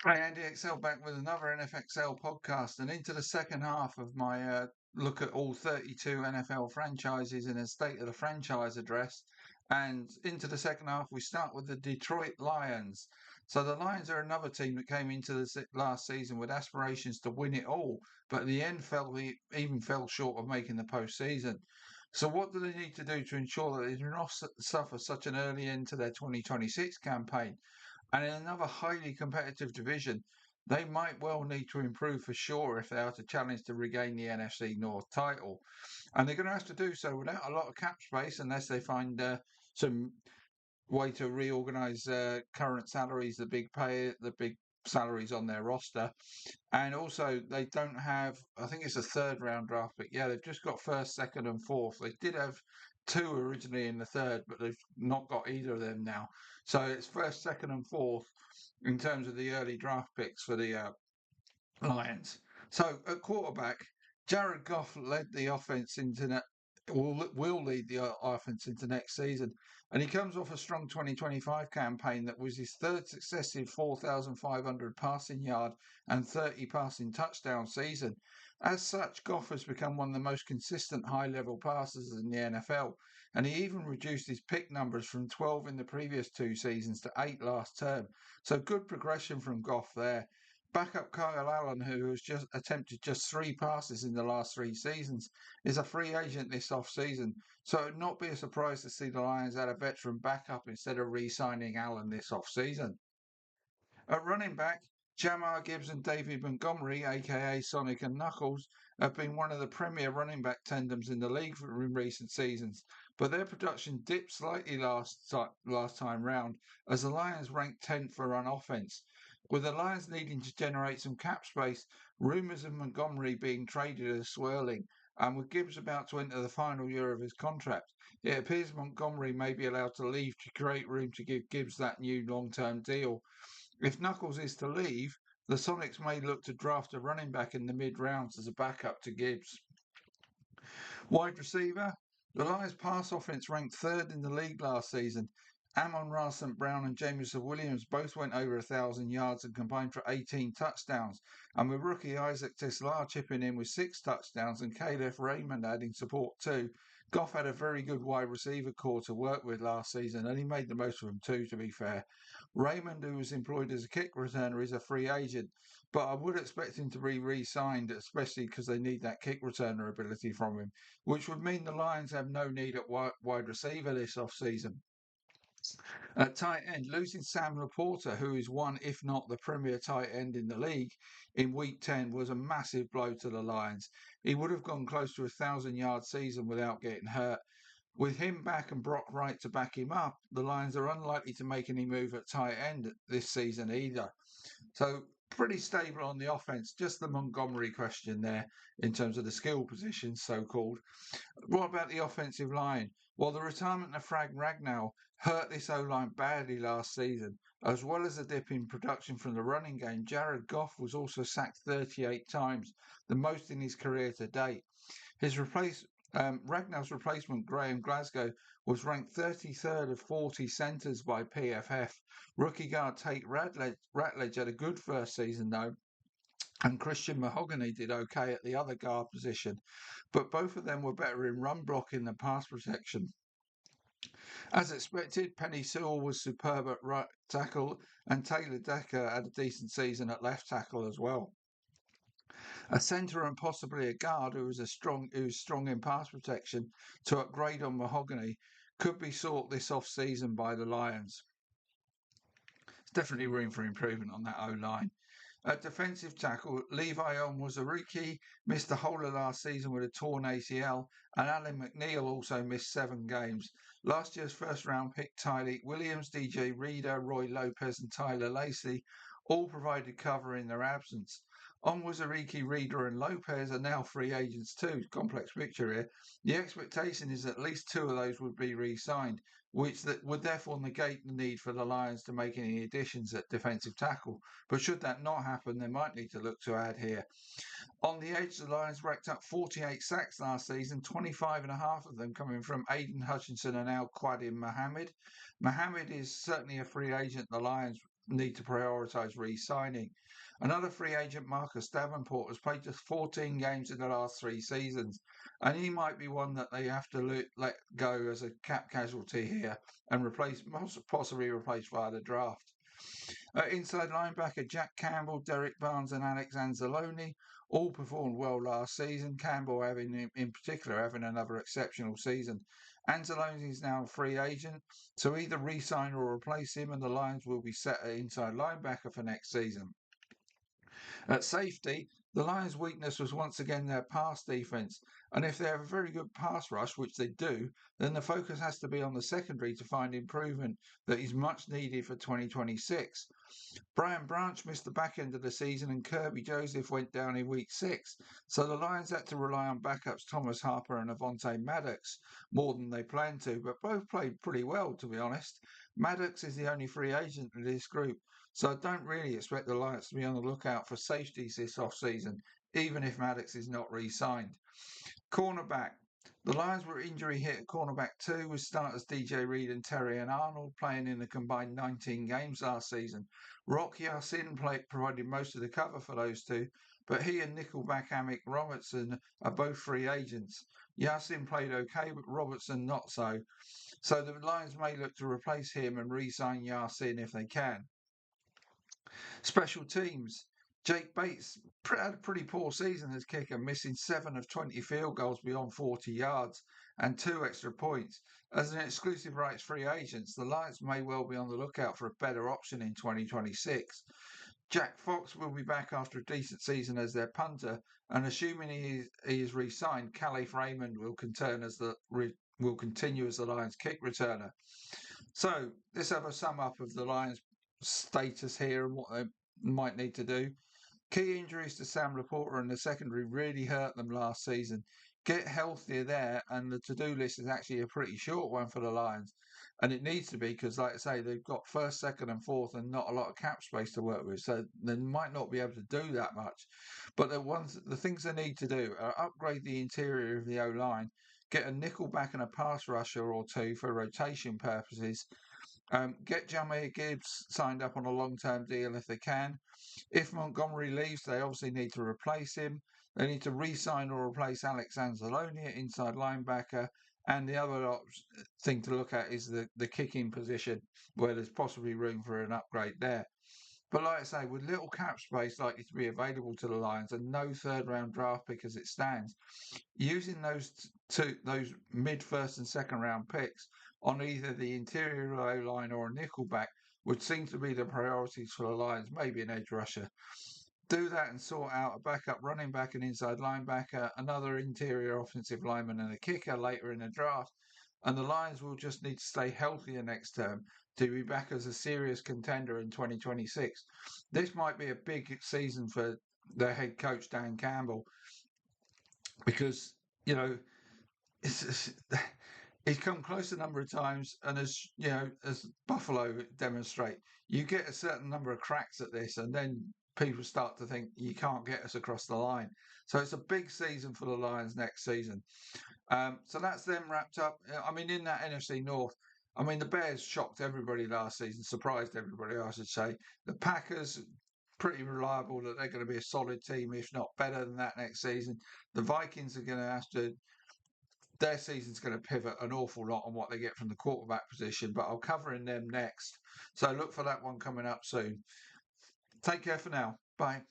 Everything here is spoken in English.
Hi, Andy XL back with another NFXL podcast and into the second half of my look at all 32 NFL franchises in a state of the franchise address. And into the second half, we start with the Detroit Lions. So the Lions are another team that came into the last season with aspirations to win it all, but in the end even fell short of making the postseason. So what do they need to do to ensure that they do not suffer such an early end to their 2026 campaign? And in another highly competitive division, they might well need to improve for sure if they are to challenge to regain the NFC North title. And they're going to have to do so without a lot of cap space unless they find some way to reorganize current salaries, the big salaries on their roster. And also, they don't have, I think it's a third round draft pick. Yeah, they've just got first, second, and fourth. They did have two originally in the third, but they've not got either of them now. So it's first, second, and fourth in terms of the early draft picks for the Lions. So at quarterback, Jared Goff led the offense will lead the offense into next season, and he comes off a strong 2025 campaign that was his third successive 4,500 passing yard and 30 passing touchdown season. As such, Goff has become one of the most consistent high-level passers in the NFL, and he even reduced his pick numbers from 12 in the previous two seasons to 8 last term. So good progression from Goff there. Backup Kyle Allen, who has just attempted just 3 passes in the last 3 seasons, is a free agent this off-season, so it would not be a surprise to see the Lions add a veteran backup instead of re-signing Allen this off-season. At running back, Jamar Gibbs and David Montgomery, aka Sonic and Knuckles, have been one of the premier running back tandems in the league in recent seasons, but their production dipped slightly last time round as the Lions ranked 10th for run offense. With the Lions needing to generate some cap space, rumours of Montgomery being traded are swirling, and with Gibbs about to enter the final year of his contract, it appears Montgomery may be allowed to leave to create room to give Gibbs that new long-term deal. If Knuckles is to leave, the Sonics may look to draft a running back in the mid-rounds as a backup to Gibbs. Wide receiver, the Lions' pass offense ranked third in the league last season. Amon-Ra St. Brown and Jameson Williams both went over 1,000 yards and combined for 18 touchdowns. And with rookie Isaac Tislar chipping in with 6 touchdowns and Caleb Raymond adding support too, Goff had a very good wide receiver core to work with last season, and he made the most of them too, to be fair. Raymond, who was employed as a kick returner, is a free agent, but I would expect him to be re-signed, especially because they need that kick returner ability from him, which would mean the Lions have no need at wide receiver this off-season. At tight end, losing Sam Laporta, who is one, if not the premier tight end in the league, in week 10 was a massive blow to the Lions. He would have gone close to a 1,000-yard season without getting hurt. With him back and Brock Wright to back him up, the Lions are unlikely to make any move at tight end this season either. So pretty stable on the offense. Just the Montgomery question there in terms of the skill positions, so-called. What about the offensive line? Well, the retirement of Frank Ragnow hurt this O-line badly last season. As well as a dip in production from the running game, Jared Goff was also sacked 38 times, the most in his career to date. Ragnar's replacement, Graham Glasgow, was ranked 33rd of 40 centres by PFF. Rookie guard Tate Ratledge had a good first season, though, and Christian Mahogany did okay at the other guard position, but both of them were better in run blocking than pass protection. As expected, Penny Sewell was superb at right tackle, and Taylor Decker had a decent season at left tackle as well. A centre and possibly a guard who's strong in pass protection to upgrade on Mahogany could be sought this off-season by the Lions. There's definitely room for improvement on that O-line. At defensive tackle, Levi On was a rookie, missed the whole of last season with a torn ACL, and Alan McNeil also missed 7 games. Last year's first-round pick Tyleek Williams, DJ Reader, Roy Lopez, and Tyler Lacey all provided cover in their absence. Onwuzurike, Reader, and Lopez are now free agents too. Complex picture here. The expectation is at least 2 of those would be re-signed, which would therefore negate the need for the Lions to make any additions at defensive tackle. But should that not happen, they might need to look to add here. On the edge, the Lions racked up 48 sacks last season, 25 and a half of them coming from Aiden Hutchinson and Al Quadim Mohammed. Mohammed is certainly a free agent the Lions need to prioritise re-signing. Another free agent, Marcus Davenport, has played just 14 games in the last 3 seasons, and he might be one that they have to let go as a cap casualty here and possibly replace via the draft. Inside linebacker Jack Campbell, Derek Barnes, and Alex Anzalone all performed well last season. Campbell, in particular, having another exceptional season. Anzalone is now a free agent, so either re-sign or replace him, and the Lions will be set at inside linebacker for next season. At safety, the Lions' weakness was once again their pass defense, and if they have a very good pass rush, which they do, then the focus has to be on the secondary to find improvement that is much needed for 2026. Brian Branch missed the back end of the season and Kirby Joseph went down in week 6, so the Lions had to rely on backups Thomas Harper and Avonte Maddox more than they planned to, but both played pretty well, to be honest. Maddox is the only free agent in this group, so I don't really expect the Lions to be on the lookout for safeties this off-season, even if Maddox is not re-signed. Cornerback. The Lions were injury hit at cornerback 2 with starters DJ Reed and Terry and Arnold playing in a combined 19 games last season. Rock Ya-Sin provided most of the cover for those two, but he and nickelback Amick Robertson are both free agents. Ya-Sin played okay, but Robertson not so. So the Lions may look to replace him and re-sign Ya-Sin if they can. Special teams. Jake Bates had a pretty poor season as kicker, missing 7 of 20 field goals beyond 40 yards and 2 extra points. As an exclusive rights free agent, the Lions may well be on the lookout for a better option in 2026. Jack Fox will be back after a decent season as their punter, and assuming he is re-signed, Khalif Raymond will continue as the Lions kick returner. So let's have a sum up of the Lions' status here and what they might need to do. Key injuries to Sam Laporta and the secondary really hurt them last season. Get healthier there, and the to-do list is actually a pretty short one for the Lions. And it needs to be because, like I say, they've got first, second, and fourth, and not a lot of cap space to work with. So they might not be able to do that much. But the things they need to do are upgrade the interior of the O-line, get a nickel back and a pass rusher or two for rotation purposes. Get Jahmyr Gibbs signed up on a long-term deal if they can. If Montgomery leaves, they obviously need to replace him. They need to re-sign or replace Alex Anzalone at inside linebacker. And the other thing to look at is the kicking position, where there's possibly room for an upgrade there. But like I say, with little cap space likely to be available to the Lions and no third-round draft pick as it stands, using those mid first and second round picks on either the interior O-line or a nickelback would seem to be the priorities for the Lions, maybe an edge rusher. Do that and sort out a backup running back and inside linebacker, another interior offensive lineman and a kicker later in the draft, and the Lions will just need to stay healthier next term to be back as a serious contender in 2026. This might be a big season for their head coach, Dan Campbell, because, he's come close a number of times, and as Buffalo demonstrate, you get a certain number of cracks at this, and then people start to think you can't get us across the line. So it's a big season for the Lions next season. So that's them wrapped up. I mean, in that NFC North, I mean, the Bears shocked everybody last season, surprised everybody, I should say. The Packers, pretty reliable that they're going to be a solid team, if not better than that next season. The Vikings are going to have to, their season's going to pivot an awful lot on what they get from the quarterback position, but I'll cover in them next. So look for that one coming up soon. Take care for now. Bye.